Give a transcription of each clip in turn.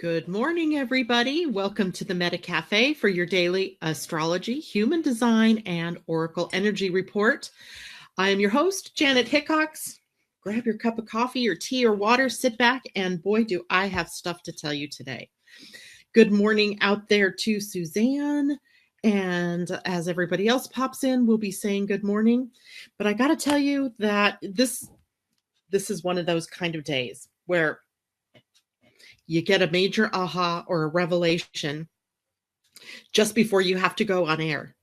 Good morning, everybody. Welcome to the Meta Cafe for your daily astrology, human design, and oracle energy report. I am your host, Janet Hickox. Grab your cup of coffee or tea or water, sit back, and boy, do I have stuff to tell you today. Good morning out there to Suzanne. And as everybody else pops in, we'll be saying good morning. But I got to tell you that this is one of those kind of days where you get a major aha or a revelation just before you have to go on air.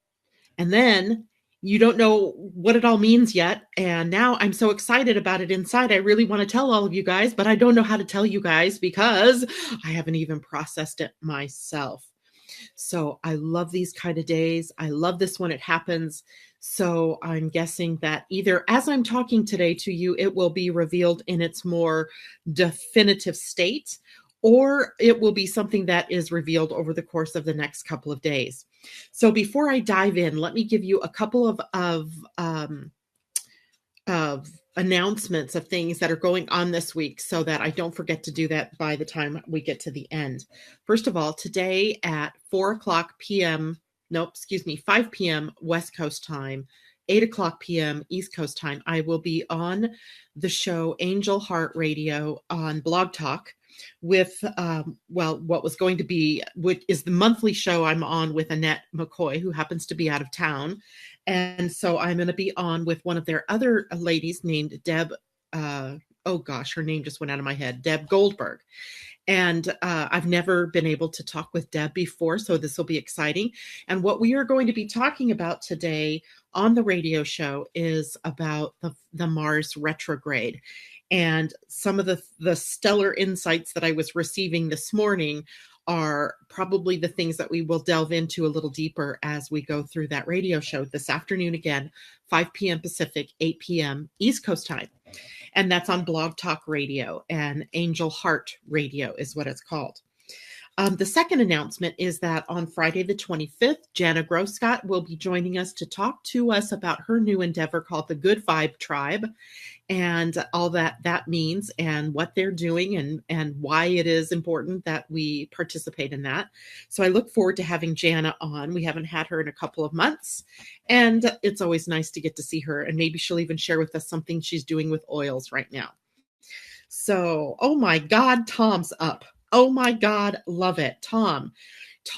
And then you don't know what it all means yet. And now I'm so excited about it inside. I really want to tell all of you guys, but I don't know how to tell you guys because I haven't even processed it myself. So I love these kind of days. I love this when it happens. So I'm guessing that either as I'm talking today to you, it will be revealed in its more definitive state, or it will be something that is revealed over the course of the next couple of days. So before I dive in, let me give you a couple of announcements of things that are going on this week so that I don't forget to do that by the time we get to the end. First of all, today at 5 p.m. West Coast time, 8 p.m. East Coast time, I will be on the show Angel Heart Radio on Blog Talk with, what was going to be, which is the monthly show I'm on with Annette McCoy, who happens to be out of town. And so I'm going to be on with one of their other ladies named Deb. Her name just went out of my head, Deb Goldberg. And I've never been able to talk with Deb before, so this will be exciting. And what we are going to be talking about today on the radio show is about the Mars retrograde. And some of the stellar insights that I was receiving this morning are probably the things that we will delve into a little deeper as we go through that radio show this afternoon again, 5 p.m. Pacific, 8 p.m. East Coast time. And that's on Blog Talk Radio, and Angel Heart Radio is what it's called. The second announcement is that on Friday the 25th, Jana Groscott will be joining us to talk to us about her new endeavor called the Good Vibe Tribe and all that means and what they're doing and why it is important that we participate in that. So I look forward to having Jana on. We haven't had her in a couple of months, and it's always nice to get to see her, and maybe she'll even share with us something she's doing with oils right now. So, oh my God, Tom's up. Oh my God, love it. Tom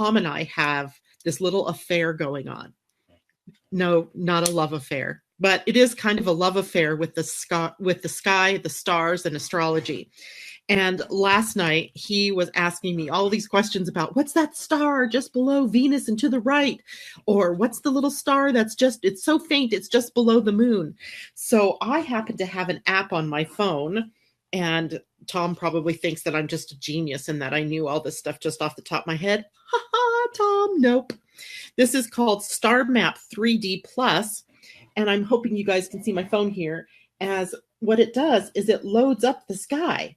and I have this little affair going on. No, not a love affair, but it is kind of a love affair with the sky, the stars, and astrology. And last night he was asking me all these questions about what's that star just below Venus and to the right, or what's the little star that's it's so faint, it's just below the moon. So I happen to have an app on my phone, and Tom probably thinks that I'm just a genius and that I knew all this stuff just off the top of my head. Ha ha, Tom, nope. This is called Star Map 3D Plus, and I'm hoping you guys can see my phone here. As what it does is it loads up the sky.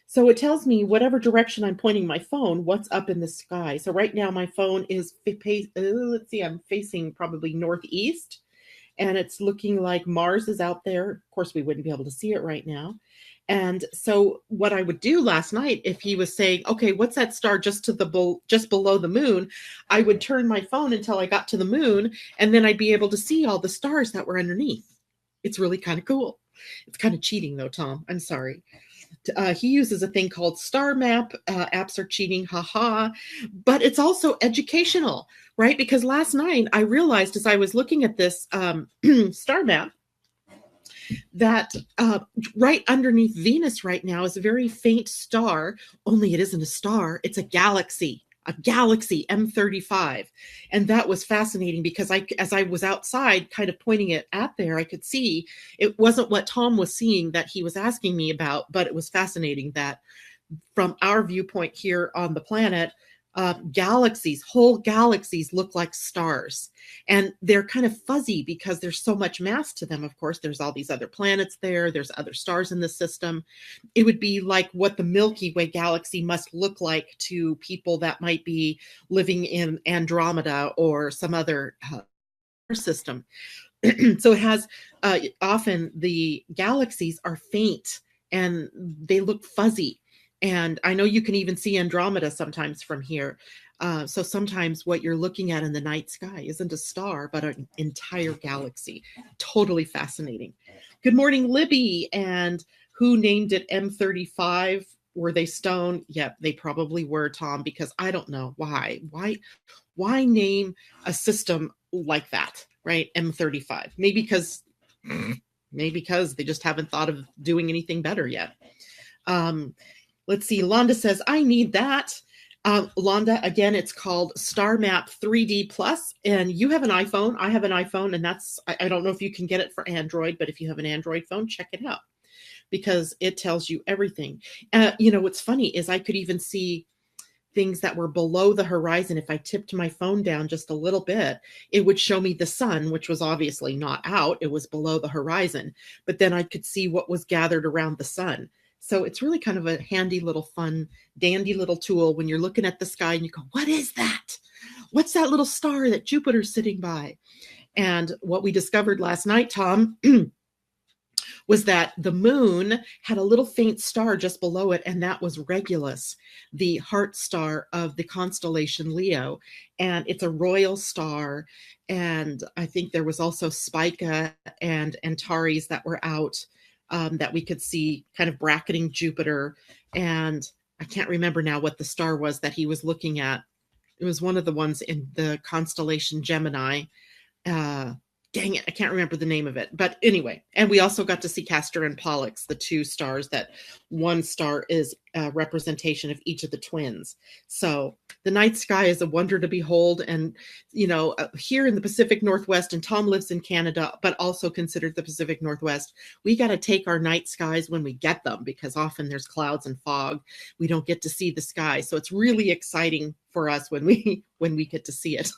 So it tells me whatever direction I'm pointing my phone, what's up in the sky. So right now my phone is, I'm facing probably northeast, and it's looking like Mars is out there. Of course, we wouldn't be able to see it right now. And so what I would do last night, if he was saying, okay, what's that star just below the moon, I would turn my phone until I got to the moon, and then I'd be able to see all the stars that were underneath. It's really kind of cool. It's kind of cheating though, Tom. I'm sorry. He uses a thing called Star Map. Apps are cheating, haha. But it's also educational, right? Because last night I realized as I was looking at this Star Map that right underneath Venus right now is a very faint star, only it isn't a star, it's a galaxy M35. And that was fascinating because as I was outside kind of pointing it at there, I could see it wasn't what Tom was seeing that he was asking me about, but it was fascinating that from our viewpoint here on the planet, whole galaxies look like stars, and they're kind of fuzzy because there's so much mass to them. Of course, there's all these other planets there's other stars in the system. It would be like what the Milky Way galaxy must look like to people that might be living in Andromeda or some other system. So it has often the galaxies are faint and they look fuzzy. And I know you can even see Andromeda sometimes from here. So sometimes what you're looking at in the night sky isn't a star, but an entire galaxy. Totally fascinating. Good morning, Libby. And who named it M35? Were they stone? Yep, they probably were, Tom, because I don't know why. Why name a system like that, right? M35. Maybe because they just haven't thought of doing anything better yet. Let's see. Londa says, I need that. Londa, again, it's called Star Map 3D Plus, and you have an iPhone. I have an iPhone, and I don't know if you can get it for Android, but if you have an Android phone, check it out because it tells you everything. What's funny is I could even see things that were below the horizon. If I tipped my phone down just a little bit, it would show me the sun, which was obviously not out. It was below the horizon, but then I could see what was gathered around the sun. So it's really kind of a handy little fun, dandy little tool when you're looking at the sky and you go, what is that? What's that little star that Jupiter's sitting by? And what we discovered last night, Tom, was that the moon had a little faint star just below it, and that was Regulus, the heart star of the constellation Leo. And it's a royal star. And I think there was also Spica and Antares that were out that we could see kind of bracketing Jupiter. And I can't remember now what the star was that he was looking at. It was one of the ones in the constellation Gemini. Dang it, I can't remember the name of it. But anyway, and we also got to see Castor and Pollux, the two stars that one star is a representation of each of the twins. So the night sky is a wonder to behold. And, here in the Pacific Northwest, and Tom lives in Canada, but also considered the Pacific Northwest, we got to take our night skies when we get them because often there's clouds and fog. We don't get to see the sky. So it's really exciting for us when we get to see it.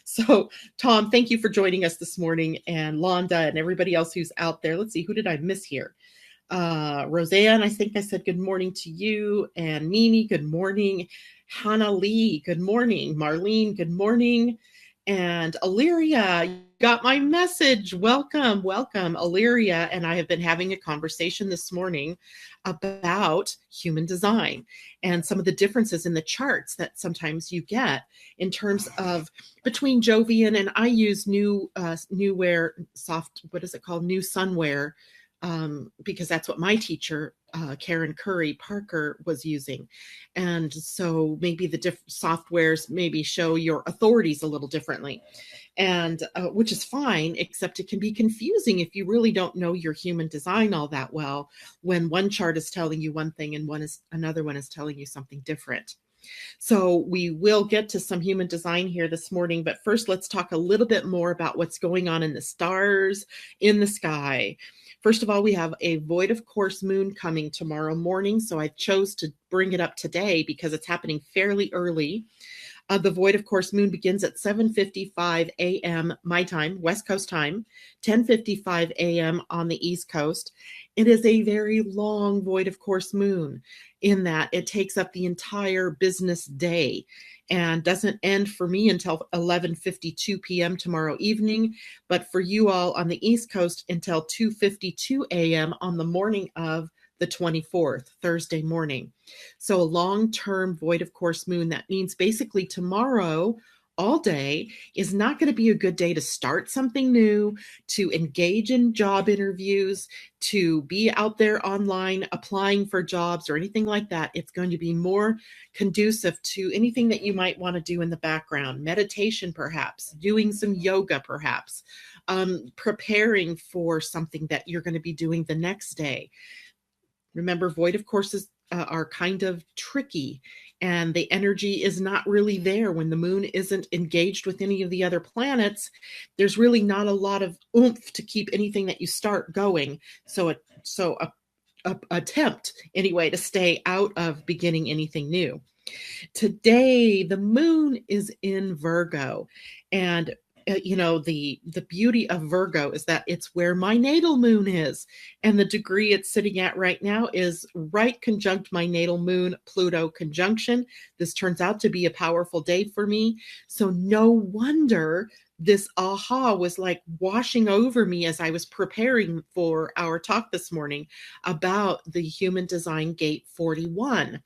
So, Tom, thank you for joining us this morning, and Londa and everybody else who's out there. Let's see, who did I miss here? Roseanne, I think I said good morning to you, and Mimi, good morning. Hannah Lee, good morning. Marlene, good morning. And Illyria, you got my message. Welcome. Illyria and I have been having a conversation this morning about human design and some of the differences in the charts that sometimes you get in terms of between Jovian, and I use new Sunwear, because that's what my teacher, Karen Curry Parker, was using. And so maybe the softwares maybe show your authorities a little differently, and which is fine, except it can be confusing if you really don't know your human design all that well, when one chart is telling you one thing and another one is telling you something different. So we will get to some human design here this morning, but first let's talk a little bit more about what's going on in the stars in the sky. First of all, we have a void of course moon coming tomorrow morning, so I chose to bring it up today because it's happening fairly early. The void of course moon begins at 7:55 a.m. my time, West Coast time, 10:55 a.m. on the East Coast. It is a very long void of course moon in that it takes up the entire business day and doesn't end for me until 11:52 p.m. tomorrow evening, but for you all on the East Coast until 2:52 a.m. on the morning of the 24th, Thursday morning. So a long-term void of course moon, that means basically tomorrow all day is not going to be a good day to start something new, to engage in job interviews, to be out there online applying for jobs or anything like that. It's going to be more conducive to anything that you might want to do in the background, meditation perhaps, doing some yoga perhaps, preparing for something that you're going to be doing the next day. Remember, void of courses are kind of tricky, and the energy is not really there when the moon isn't engaged with any of the other planets. There's really not a lot of oomph to keep anything that you start going. So attempt anyway to stay out of beginning anything new. Today, the moon is in Virgo, and the beauty of Virgo is that it's where my natal moon is, and the degree it's sitting at right now is right conjunct my natal moon Pluto conjunction. This turns out to be a powerful day for me, so no wonder this aha was like washing over me as I was preparing for our talk this morning about the human design gate 41.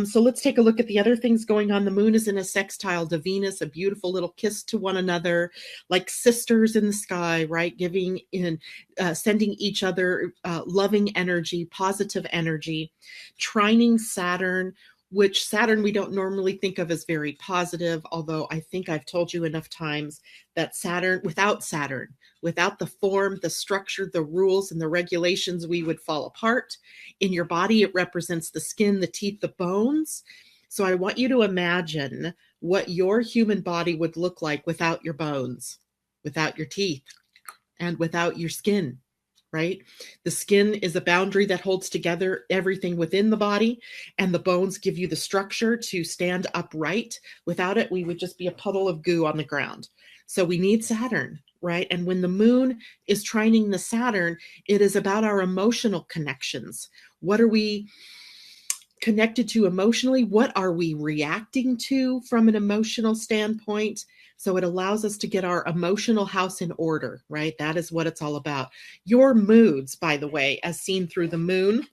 So let's take a look at the other things going on. The moon is in a sextile to Venus, a beautiful little kiss to one another, like sisters in the sky, right? Giving in, sending each other loving energy, positive energy. Trining Saturn, which Saturn we don't normally think of as very positive, although I think I've told you enough times that Saturn, without the form, the structure, the rules, and the regulations, we would fall apart. In your body, it represents the skin, the teeth, the bones. So I want you to imagine what your human body would look like without your bones, without your teeth, and without your skin, right? The skin is a boundary that holds together everything within the body, and the bones give you the structure to stand upright. Without it, we would just be a puddle of goo on the ground. So we need Saturn, right? And when the moon is trining the Saturn, it is about our emotional connections. What are we connected to emotionally? What are we reacting to from an emotional standpoint? So it allows us to get our emotional house in order, right? That is what it's all about. Your moods, by the way, as seen through the moon,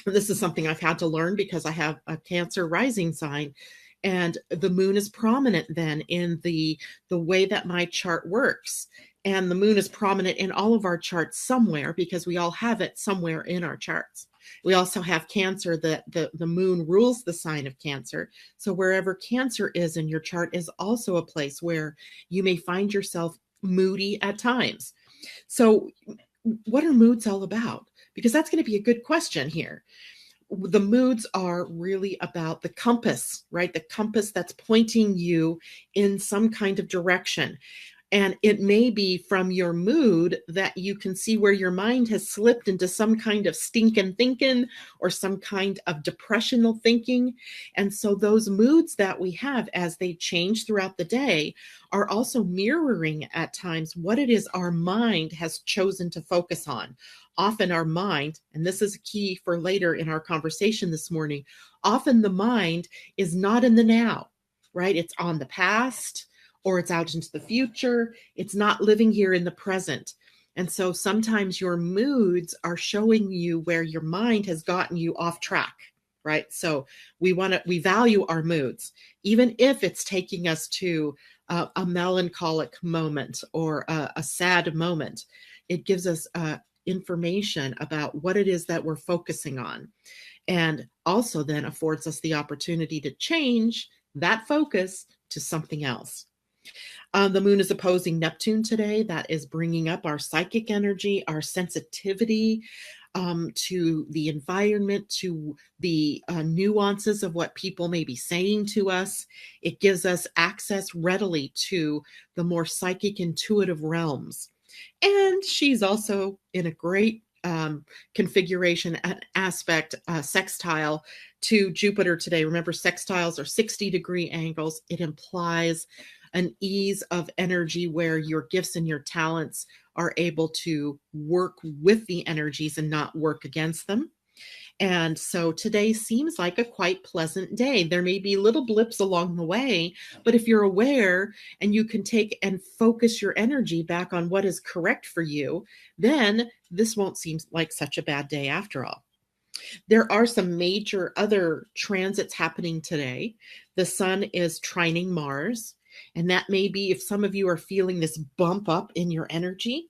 this is something I've had to learn because I have a Cancer rising sign, and the moon is prominent then in the way that my chart works. And the moon is prominent in all of our charts somewhere because we all have it somewhere in our charts. We also have Cancer, that the moon rules the sign of Cancer. So wherever Cancer is in your chart is also a place where you may find yourself moody at times. So what are moods all about? Because that's going to be a good question here. The moods are really about the compass, right? The compass that's pointing you in some kind of direction. And it may be from your mood that you can see where your mind has slipped into some kind of stinking thinking or some kind of depressional thinking. And so those moods that we have as they change throughout the day are also mirroring at times what it is our mind has chosen to focus on. Often our mind, and this is a key for later in our conversation this morning, often the mind is not in the now, right? It's on the past, or it's out into the future. It's not living here in the present. And so sometimes your moods are showing you where your mind has gotten you off track, right? So we value our moods, even if it's taking us to a melancholic moment or a sad moment. It gives us information about what it is that we're focusing on, and also then affords us the opportunity to change that focus to something else. The moon is opposing Neptune today. That is bringing up our psychic energy, our sensitivity to the environment, to the nuances of what people may be saying to us. It gives us access readily to the more psychic, intuitive realms. And she's also in a great configuration and aspect, sextile to Jupiter today. Remember, sextiles are 60-degree angles. It implies an ease of energy where your gifts and your talents are able to work with the energies and not work against them. And so today seems like a quite pleasant day. There may be little blips along the way, but if you're aware and you can take and focus your energy back on what is correct for you, then this won't seem like such a bad day after all. There are some major other transits happening today. The sun is trining Mars, and that may be, if some of you are feeling this bump up in your energy,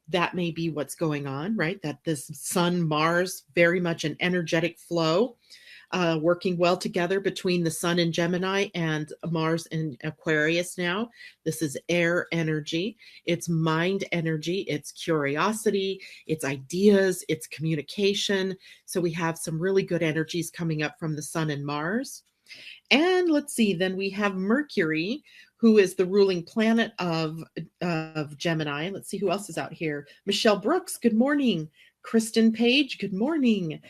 that may be what's going on, right? That this sun, Mars, very much an energetic flow, working well together between the sun in Gemini and Mars in Aquarius now. This is air energy. It's mind energy. It's curiosity. It's ideas. It's communication. So we have some really good energies coming up from the sun and Mars. And let's see, then we have Mercury, who is the ruling planet of Gemini. Let's see who else is out here. Michelle Brooks, good morning. Kristen Page, good morning.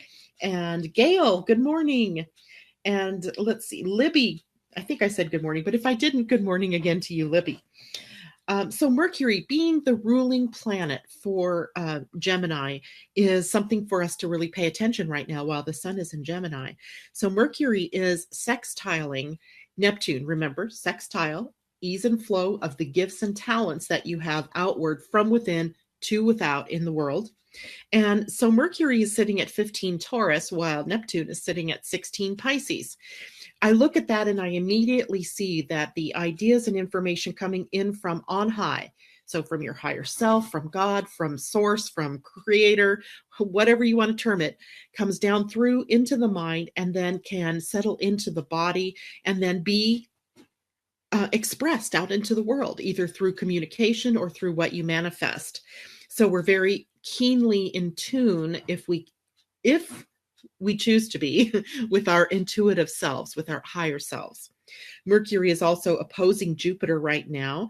And Gail, good morning. And let's see, Libby, I think I said good morning, but if I didn't, good morning again to you, Libby. So Mercury, being the ruling planet for Gemini, is something for us to really pay attention right now while the sun is in Gemini. So Mercury is sextiling Neptune. Remember, sextile, ease and flow of the gifts and talents that you have outward from within to without in the world. And so Mercury is sitting at 15 Taurus, while Neptune is sitting at 16 Pisces. I look at that and I immediately see that the ideas and information coming in from on high, so from your higher self, from God, from source, from creator, whatever you want to term it, comes down through into the mind and then can settle into the body and then be expressed out into the world, either through communication or through what you manifest. So we're very keenly in tune if we choose to be with our intuitive selves, with our higher selves. Mercury is also opposing Jupiter right now,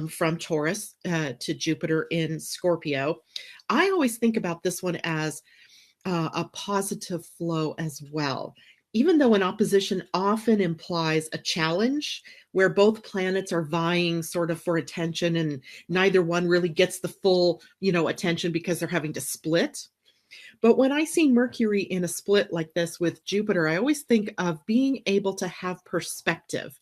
from Taurus to Jupiter in Scorpio. I always think about this one as a positive flow as well. Even though an opposition often implies a challenge where both planets are vying sort of for attention and neither one really gets the full, attention because they're having to split. But when I see Mercury in a split like this with Jupiter, I always think of being able to have perspective,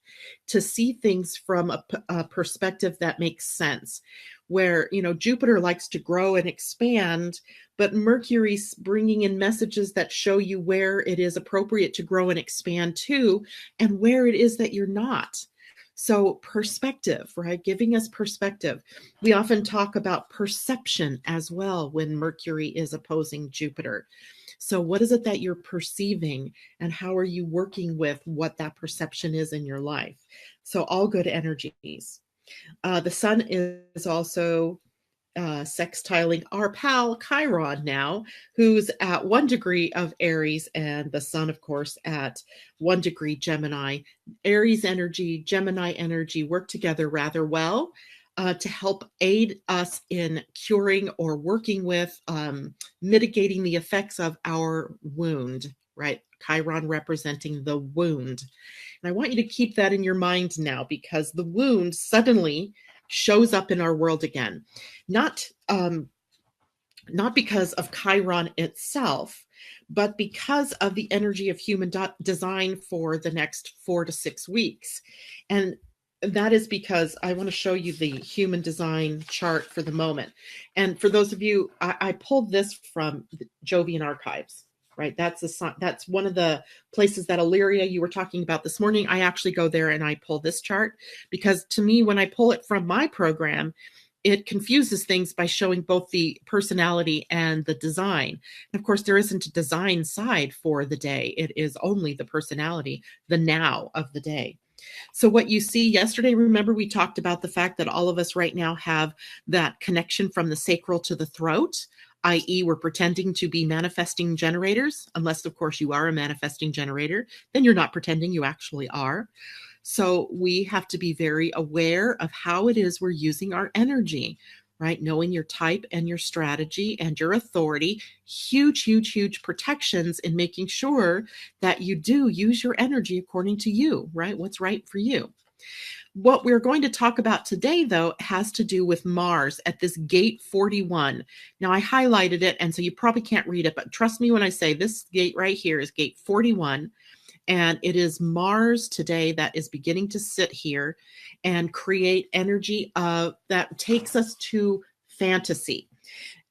to see things from a perspective that makes sense. Where, Jupiter likes to grow and expand, but Mercury's bringing in messages that show you where it is appropriate to grow and expand to, and where it is that you're not. So perspective, right? Giving us perspective. We often talk about perception as well when Mercury is opposing Jupiter. So what is it that you're perceiving and how are you working with what that perception is in your life? So all good energies. The sun is also sextiling our pal Chiron now, who's at 1 degree of Aries, and the sun, of course, at 1 degree Gemini. Aries energy, Gemini energy work together rather well to help aid us in curing or working with mitigating the effects of our wound, right? Chiron representing the wound. And I want you to keep that in your mind now, because the wound suddenly shows up in our world again. Not because of Chiron itself, but because of the energy of human design for the next 4 to 6 weeks. And that is because I want to show you the human design chart for the moment. And for those of you, I pulled this from the Jovian archives. Right. That's one of the places that Illyria you were talking about this morning. I actually go there and I pull this chart because to me, when I pull it from my program, it confuses things by showing both the personality and the design. And of course, there isn't a design side for the day. It is only the personality, the now of the day. So what you see yesterday, remember we talked about the fact that all of us right now have that connection from the sacral to the throat, i.e. we're pretending to be manifesting generators, unless of course you are a manifesting generator, then you're not pretending, you actually are. So we have to be very aware of how it is we're using our energy, right? Knowing your type and your strategy and your authority, huge protections in making sure that you do use your energy according to you, right? What's right for you. What we're going to talk about today, though, has to do with Mars at this gate 41. Now, I highlighted it, and so you probably can't read it, but trust me when I say this gate right here is gate 41. And it is Mars today that is beginning to sit here and create energy that takes us to fantasy.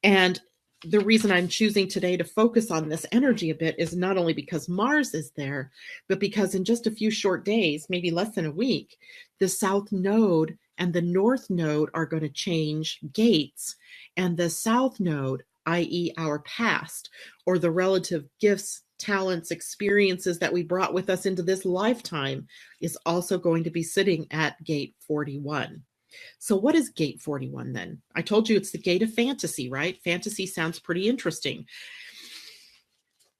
And the reason I'm choosing today to focus on this energy a bit is not only because Mars is there, but because in just a few short days, maybe less than a week, the South Node and the North Node are going to change gates. And the South Node, i.e. our past, or the relative gifts, talents, experiences that we brought with us into this lifetime, is also going to be sitting at gate 41. So what is gate 41 then? I told you it's the gate of fantasy, right? Fantasy sounds pretty interesting.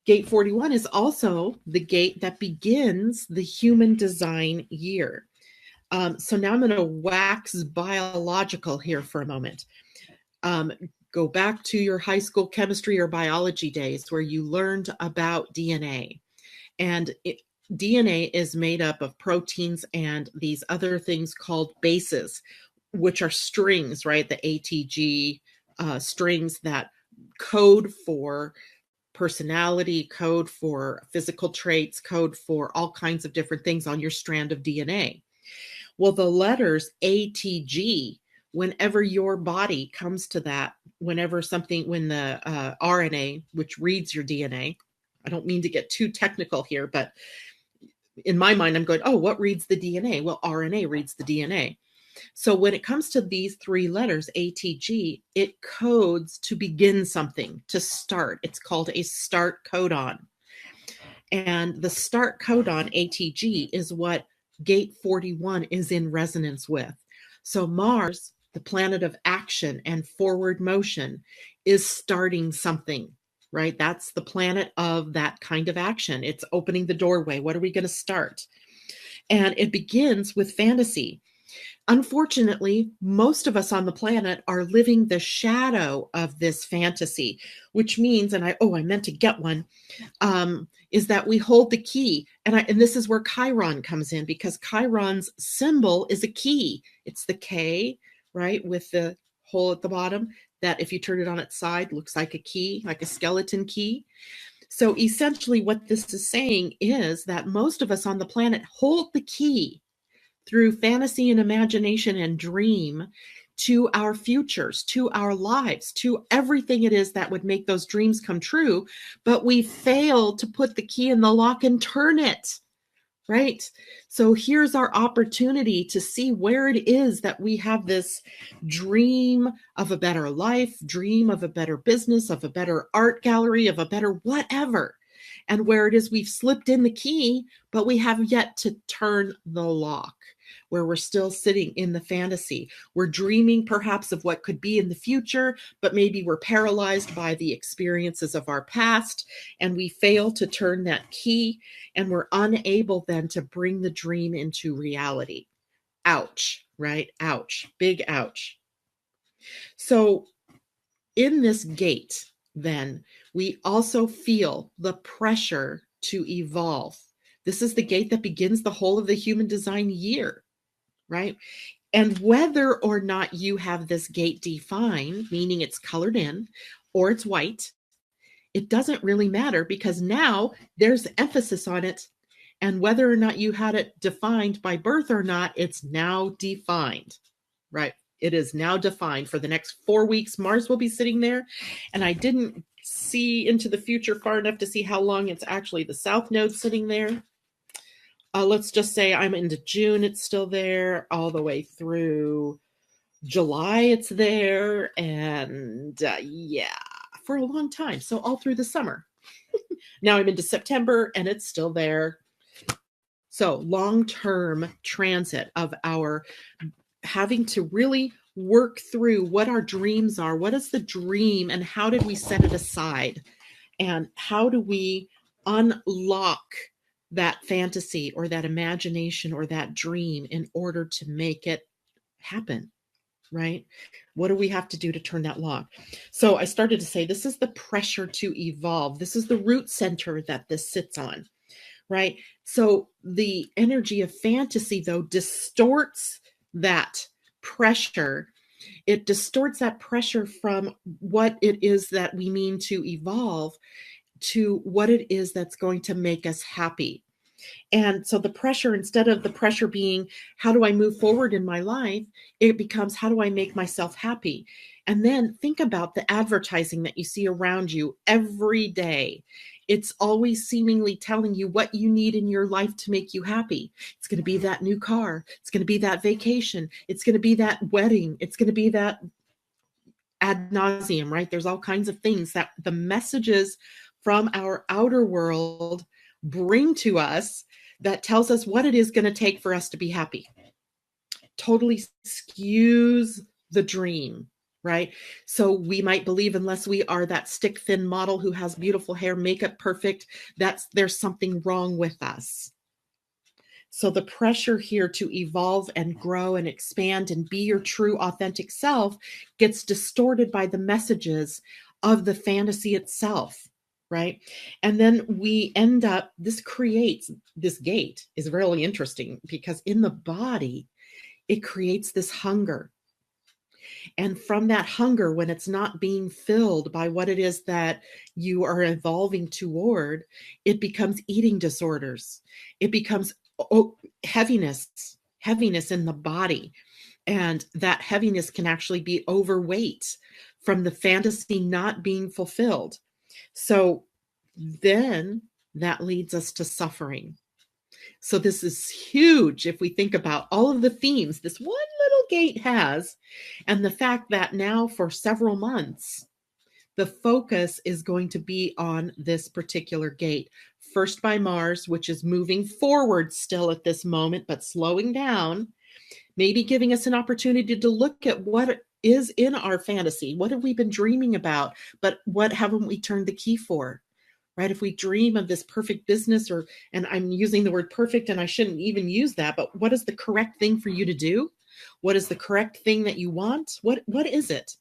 Gate 41 is also the gate that begins the human design year. So now I'm going to wax biological here for a moment. Go back to your high school chemistry or biology days where you learned about DNA. And DNA is made up of proteins and these other things called bases. which are strings, right? The ATG strings that code for personality, code for physical traits, code for all kinds of different things on your strand of DNA. Well, the letters ATG, whenever your body comes to that, when the RNA, which reads your DNA, I don't mean to get too technical here, but in my mind, I'm going, oh, what reads the DNA? Well, RNA reads the DNA. So when it comes to these three letters, ATG, it codes to begin something, to start. It's called a start codon. And the start codon, ATG, is what gate 41 is in resonance with. So Mars, the planet of action and forward motion, is starting something, right? That's the planet of that kind of action. It's opening the doorway. What are we going to start? And it begins with fantasy. Unfortunately, most of us on the planet are living the shadow of this fantasy, which means, and I meant to get one, is that we hold the key. And this is where Chiron comes in, because Chiron's symbol is a key. It's the K, right, with the hole at the bottom, that if you turn it on its side, looks like a key, like a skeleton key. So essentially what this is saying is that most of us on the planet hold the key through fantasy and imagination and dream to our futures, to our lives, to everything it is that would make those dreams come true. But we fail to put the key in the lock and turn it, right? So here's our opportunity to see where it is that we have this dream of a better life, dream of a better business, of a better art gallery, of a better whatever. And where it is we've slipped in the key, but we have yet to turn the lock, where we're still sitting in the fantasy. We're dreaming perhaps of what could be in the future, but maybe we're paralyzed by the experiences of our past, and we fail to turn that key, and we're unable then to bring the dream into reality. Ouch, right? Ouch, big ouch. So in this gate, then, we also feel the pressure to evolve. This is the gate that begins the whole of the human design year, right? And whether or not you have this gate defined, meaning it's colored in or it's white, it doesn't really matter, because now there's emphasis on it. And whether or not you had it defined by birth or not, it's now defined, right? It is now defined for the next 4 weeks. Mars will be sitting there. And I didn't see into the future far enough to see how long it's actually the South Node sitting there. Let's just say I'm into June, it's still there, all the way through July, it's there. And for a long time. So all through the summer. Now I'm into September and it's still there. So long-term transit of our having to really work through what our dreams are. What is the dream and how did we set it aside? And how do we unlock that fantasy or that imagination or that dream in order to make it happen, right? What do we have to do to turn that lock? So I started to say, this is the pressure to evolve. This is the root center that this sits on, right? So the energy of fantasy, though, distorts that pressure. It distorts that pressure from what it is that we mean to evolve to what it is that's going to make us happy. And so the pressure, instead of the pressure being, how do I move forward in my life? It becomes, how do I make myself happy? And then think about the advertising that you see around you every day. It's always seemingly telling you what you need in your life to make you happy. It's going to be that new car. It's going to be that vacation. It's going to be that wedding. It's going to be that ad nauseum, right? There's all kinds of things that the messages from our outer world bring to us that tells us what it is going to take for us to be happy. Totally skews the dream, right? So we might believe, unless we are that stick thin model who has beautiful hair, makeup perfect, there's something wrong with us. So the pressure here to evolve and grow and expand and be your true authentic self gets distorted by the messages of the fantasy itself, right? And then we end up, this gate is really interesting, because in the body, it creates this hunger. And from that hunger, when it's not being filled by what it is that you are evolving toward, it becomes eating disorders. It becomes heaviness in the body. And that heaviness can actually be overweight from the fantasy not being fulfilled. So then that leads us to suffering. So this is huge if we think about all of the themes this one little gate has, and the fact that now for several months, the focus is going to be on this particular gate. First by Mars, which is moving forward still at this moment, but slowing down, maybe giving us an opportunity to look at what is in our fantasy. What have we been dreaming about, but what haven't we turned the key for? Right? If we dream of this perfect business, and I'm using the word perfect and I shouldn't even use that, but what is the correct thing for you to do? What is the correct thing that you want? What is it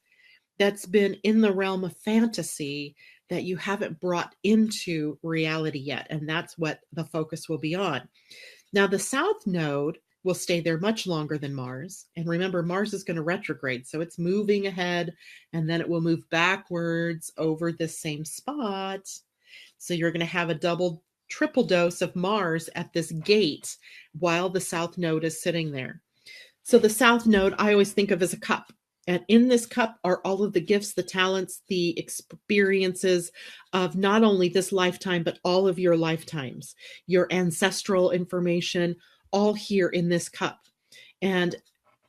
that's been in the realm of fantasy that you haven't brought into reality yet? And that's what the focus will be on. Now, the South Node will stay there much longer than Mars. And remember, Mars is going to retrograde. So it's moving ahead, and then it will move backwards over this same spot. So you're going to have a double, triple dose of Mars at this gate while the South Node is sitting there. So the South Node, I always think of as a cup. And in this cup are all of the gifts, the talents, the experiences of not only this lifetime, but all of your lifetimes, your ancestral information, all here in this cup. And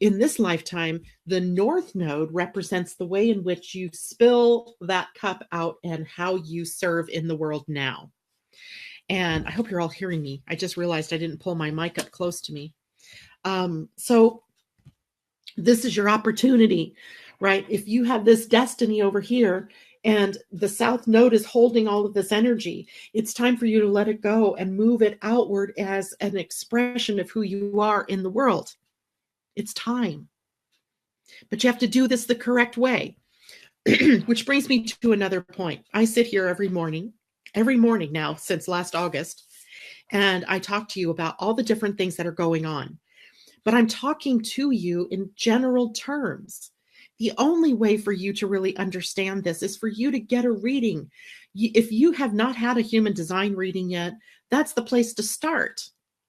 in this lifetime, the North Node represents the way in which you spill that cup out and how you serve in the world now. And I hope you're all hearing me. I just realized I didn't pull my mic up close to me. So this is your opportunity, right? If you have this destiny over here and the South Node is holding all of this energy, it's time for you to let it go and move it outward as an expression of who you are in the world. It's time. But you have to do this the correct way, which brings me to another point. I sit here every morning now since last August, and I talk to you about all the different things that are going on. But I'm talking to you in general terms. The only way for you to really understand this is for you to get a reading. If you have not had a human design reading yet, that's the place to start,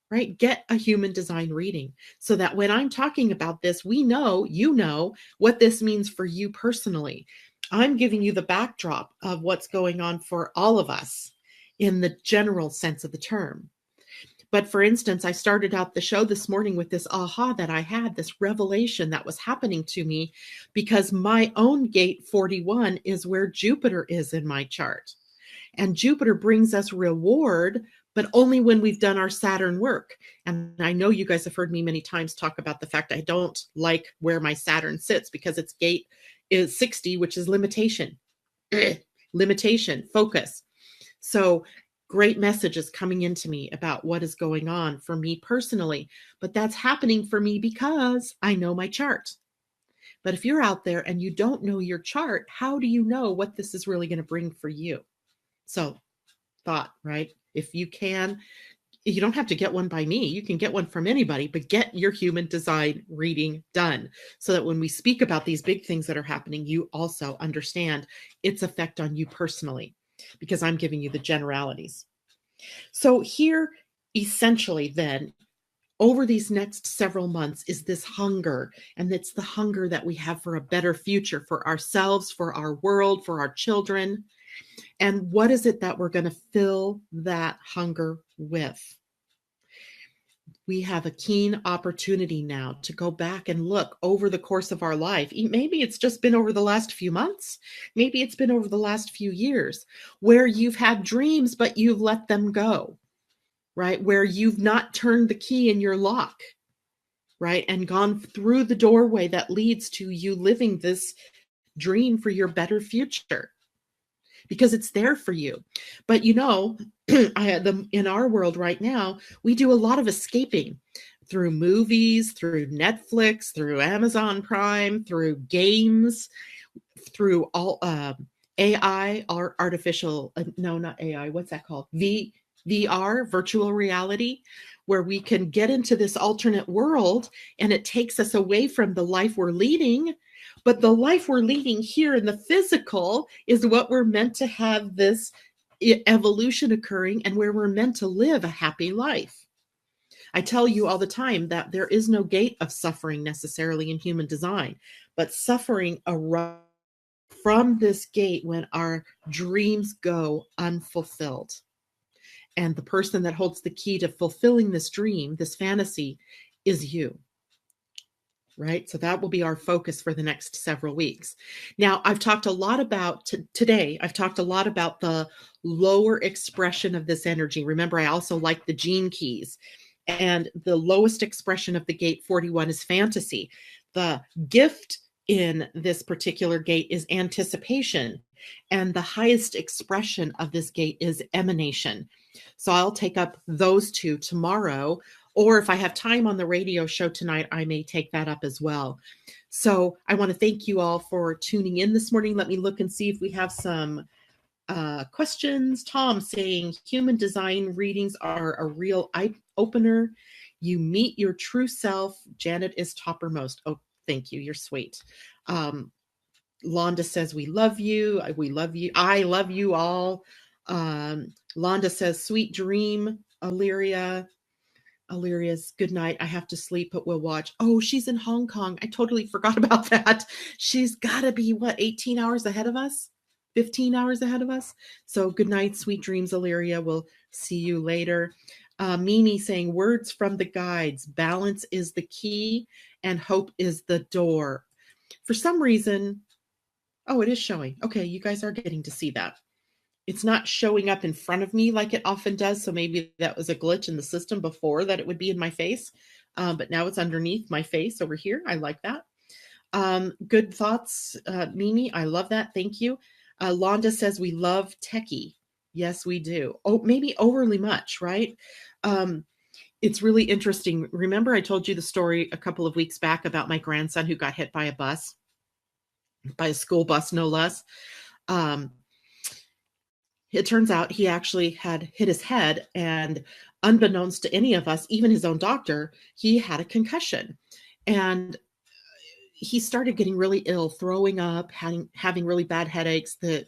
right? Get a human design reading so that when I'm talking about this, we know, you know what this means for you personally. I'm giving you the backdrop of what's going on for all of us in the general sense of the term. But for instance, I started out the show this morning with this aha that I had, this revelation that was happening to me because my own gate 41 is where Jupiter is in my chart. And Jupiter brings us reward, but only when we've done our Saturn work. And I know you guys have heard me many times talk about the fact I don't like where my Saturn sits because its gate is 60, which is limitation, focus. So great messages coming into me about what is going on for me personally, but that's happening for me because I know my chart. But if you're out there and you don't know your chart, how do you know what this is really going to bring for you? So thought, right? If you can, you don't have to get one by me. You can get one from anybody, but get your human design reading done so that when we speak about these big things that are happening, you also understand its effect on you personally, because I'm giving you the generalities. So here, essentially then, over these next several months is this hunger, and it's the hunger that we have for a better future for ourselves, for our world, for our children. And what is it that we're going to fill that hunger with? We have a keen opportunity now to go back and look over the course of our life. Maybe it's just been over the last few months. Maybe it's been over the last few years where you've had dreams, but you've let them go, right? Where you've not turned the key in your lock, right? And gone through the doorway that leads to you living this dream for your better future. Because it's there for you. But you know, in our world right now, we do a lot of escaping through movies, through Netflix, through Amazon Prime, through games, through all AI, or artificial, no, not AI, what's that called? VR, virtual reality, where we can get into this alternate world and it takes us away from the life we're leading. But the life we're leading here in the physical is what we're meant to have this evolution occurring and where we're meant to live a happy life. I tell you all the time that there is no gate of suffering necessarily in human design, but suffering arises from this gate when our dreams go unfulfilled. And the person that holds the key to fulfilling this dream, this fantasy, is you. Right? So that will be our focus for the next several weeks. Now, I've talked a lot about today, I've talked a lot about the lower expression of this energy. Remember, I also like the gene keys. And the lowest expression of the gate 41 is fantasy. The gift in this particular gate is anticipation. And the highest expression of this gate is emanation. So I'll take up those two tomorrow. Or if I have time on the radio show tonight, I may take that up as well. So I want to thank you all for tuning in this morning. Let me look and see if we have some questions. Tom saying human design readings are a real eye opener. You meet your true self. Janet is toppermost. Oh, thank you. You're sweet. Londa says, we love you. We love you. I love you all. Londa says, sweet dream, Illyria. Illyria's good night. I have to sleep, but we'll watch. Oh, she's in Hong Kong. I totally forgot about that. She's got to be, 18 hours ahead of us? 15 hours ahead of us? So good night, sweet dreams, Illyria. We'll see you later. Mimi saying, words from the guides. Balance is the key and hope is the door. For some reason, oh, it is showing. Okay, you guys are getting to see that. It's not showing up in front of me like it often does. So maybe that was a glitch in the system before that it would be in my face. But now it's underneath my face over here. I like that. Good thoughts, Mimi. I love that. Thank you. Londa says we love techie. Yes, we do. Oh, maybe overly much, right? It's really interesting. Remember I told you the story a couple of weeks back about my grandson who got hit by a bus, by a school bus, no less. It turns out he actually had hit his head, and unbeknownst to any of us, even his own doctor, he had a concussion. And he started getting really ill, throwing up, having really bad headaches. The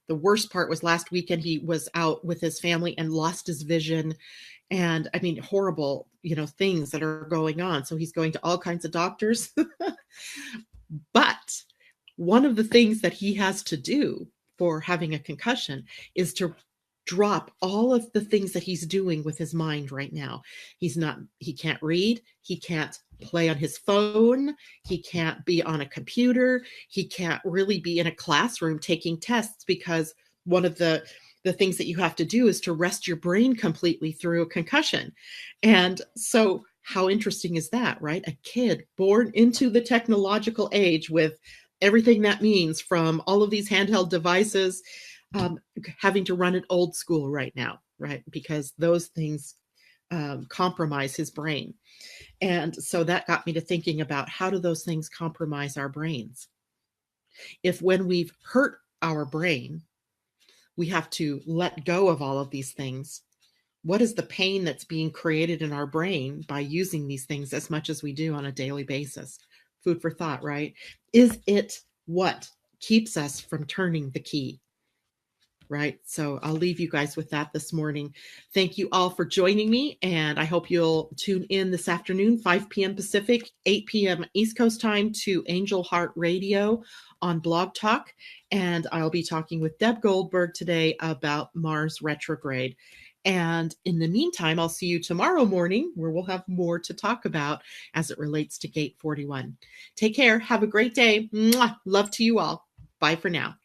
worst part was last weekend he was out with his family and lost his vision. And I mean, horrible, things that are going on. So he's going to all kinds of doctors. But one of the things that he has to do for having a concussion is to drop all of the things that he's doing with his mind right now. He can't read. He can't play on his phone. He can't be on a computer. He can't really be in a classroom taking tests, because one of the things that you have to do is to rest your brain completely through a concussion. And so how interesting is that, right? A kid born into the technological age with everything that means, from all of these handheld devices, having to run it old school right now, right? Because those things compromise his brain. And so that got me to thinking about, how do those things compromise our brains? If when we've hurt our brain, we have to let go of all of these things, what is the pain that's being created in our brain by using these things as much as we do on a daily basis? Food for thought, right? Is it what keeps us from turning the key? Right? So I'll leave you guys with that this morning. Thank you all for joining me, and I hope you'll tune in this afternoon, 5 p.m. Pacific, 8 p.m. East Coast time, to Angel Heart Radio on Blog Talk. And I'll be talking with Deb Goldberg today about Mars retrograde. And in the meantime, I'll see you tomorrow morning, where we'll have more to talk about as it relates to Gate 41. Take care. Have a great day. Mwah! Love to you all. Bye for now.